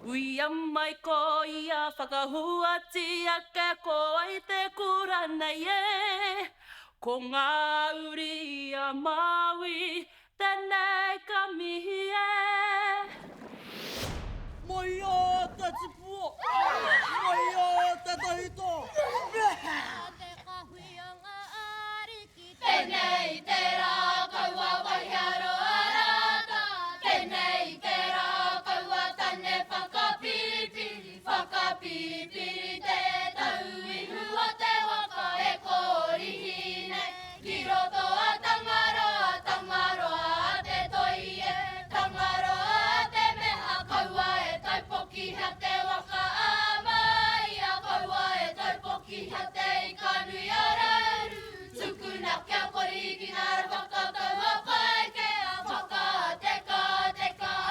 Uia mai ko ia whakahuatia ka ko ai te kuranei e. Ko ngā uri a Maui, tēnei ka mihi e. Mai o te tipua! Mai o te tahito! Te kahuianga ariki, tēnei te rā kaua waiaro arata. Tēnei te rā kaua tane whakapipiri te tauihu o te waka e korihi nei. Ki roto a tangaroa te toi e, tangaroa te mea kaua e taipoki hea te waka a mai. A kaua e taipoki hea te ikanui a raru. Tukuna kia koriki nara whakatau a pai ke a whakateka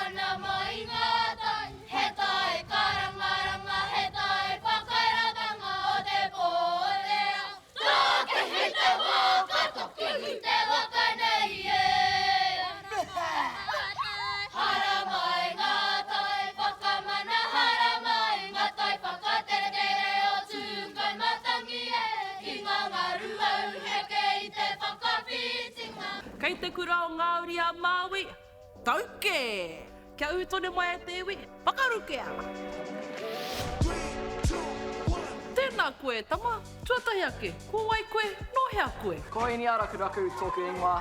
ana mai ngā tai. He tai karangaranga, he tai whakairatanga o te pōtea. Tāke hei te waka, toki hi te waka nei e. Hara mai ngā tai, whakamana hara mai ngā tai. Whakatere tere o tūkai matangi e. I ngā ngaru au heke i te whakapitinga. Kei te kura o ngā uri a Maui, tauke! Kia utone mai a te iwi, whakarukea! Tēnā koe, tama, tuatahi ake, ko wai koe, no hea koe. Ko ini ara kuraku tōku ingoa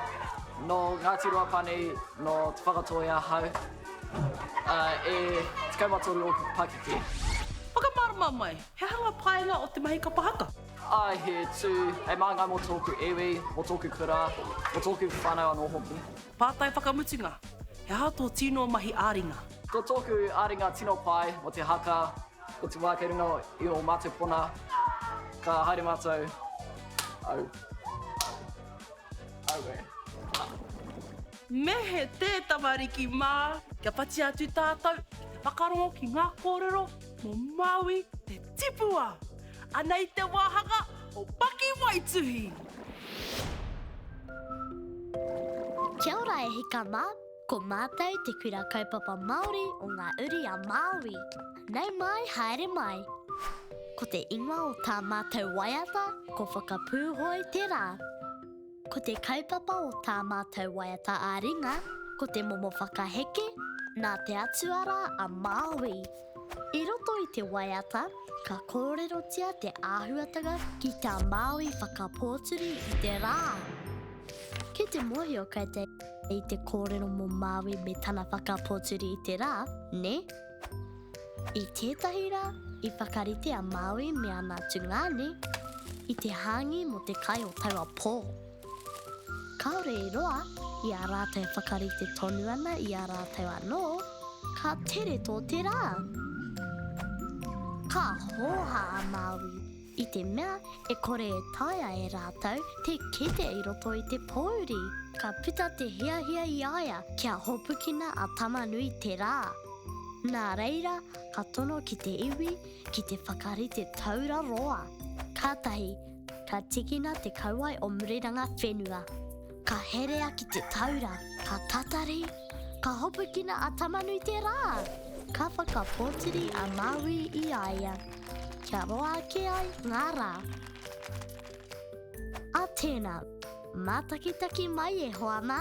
no Ngāti Ruapani no Te Whakatoi Ahau e Te Kaumatoru o Pakeke. Whakamārama mai, he hanga paenga o te mahi kapahaka. Ai he tū, e māngai mō tōku iwi, mō tōku kura, mō tōku whanau anō hoki. Pātai whakamutinga, he hao tō tino mahi āringa. Ko tōku āringa tino pai o te haka, o te wākeringa i o mātou pona, ka haere mātou, au e. Me he te tamariki mā, kia pati atu tātou, whakarongo ki ngā kōrero mō Maui te tipua. Ana i te wāhanga o Paki Waituhi. Kia ora e hika mā, ko mātou te kura kaupapa Māori o ngā uri a Maui. Nei mai, haere mai. Ko te ingoa o tā mātou waiata, ko whakapūhoi te rā. Ko te kaupapa o tā mātou waiata āringa, ko te momo whakaheke, nā te atuara a Maui. I roto i te waiata, ka kōrerotia te āhuatanga ki tā Maui whakapōturi i te rā. Ki te mohi o kai te i te kōrero mō Maui me tana whakapōturi i te rā, ne? I tētahi rā, i whakarite a Maui me ana tungane, i te hāngi mo te kai o taua pō. Kaore i roa, i a rātou e whakarite tonu ana i a rātou anō, ka tere tō te rā. Ka hoha a Maui, i te mea e kore e taia e rātou te kete i roto i te pōuri. Ka puta te hiahia i aia kia hopukina a tamanui te rā. Nā reira, ka tono ki te iwi, ki te whakarite taura roa. Kātahi, ka tikina te kauai o muriranga whenua. Ka herea ki te taura, ka tatari, ka hopukina a tamanui te rā. Ka whakapōtiri a Maui i aia. Kia roa ake ai ngā rā. A tēnā, mātakitaki mai e hoama.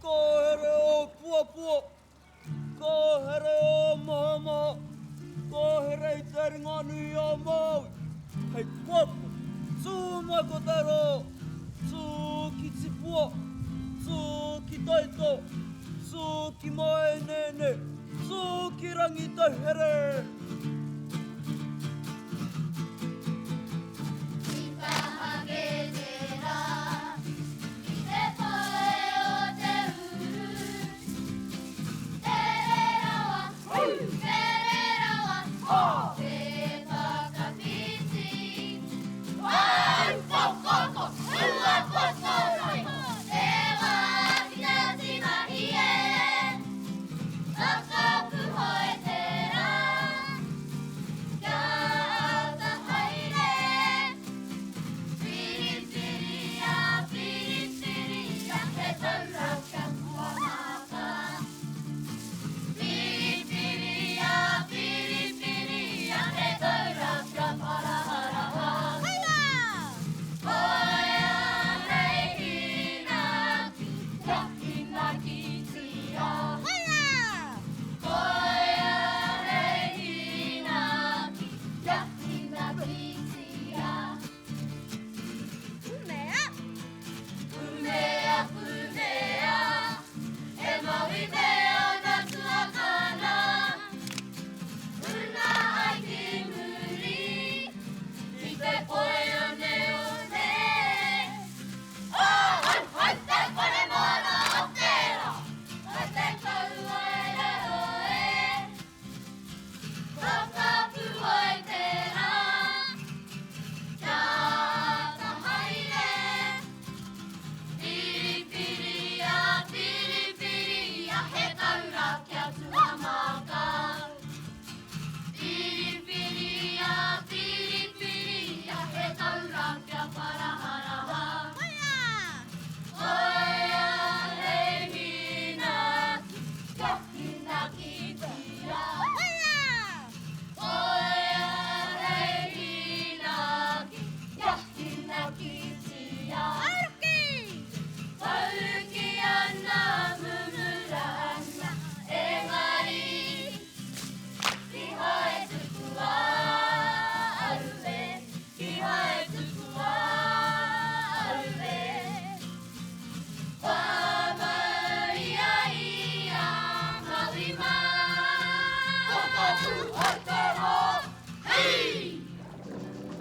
Ko here o puapua, ko here o mahama, ko here i te ringa nui o Maui. Hei puapua, tū mai ko te ro, tū ki tipua, tū ki taito, tū ki mai nene, tū ki rangi tau here. kitia. Tauki ana mumura ana engari. Ki hae tuku wa aru e. Ki hae tuku wa aru e. Wamai ai a maui ma. Kokatu o te ho. Hei!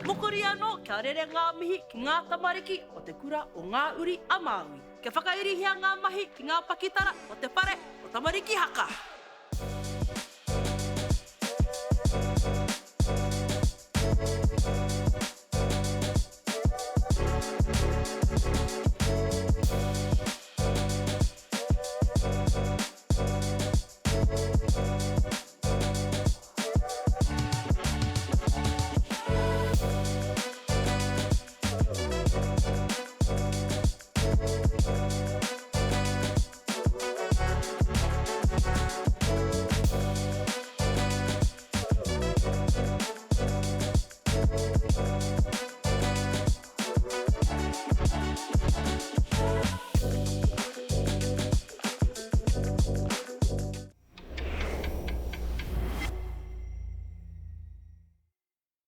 Mokori anō kia rere ngā mihi ki ngā tamariki o te kura o ngā uri a Māui. Ke whakairihia ngā mahi ki ngā pakitara o te pare o Tamariki Haka.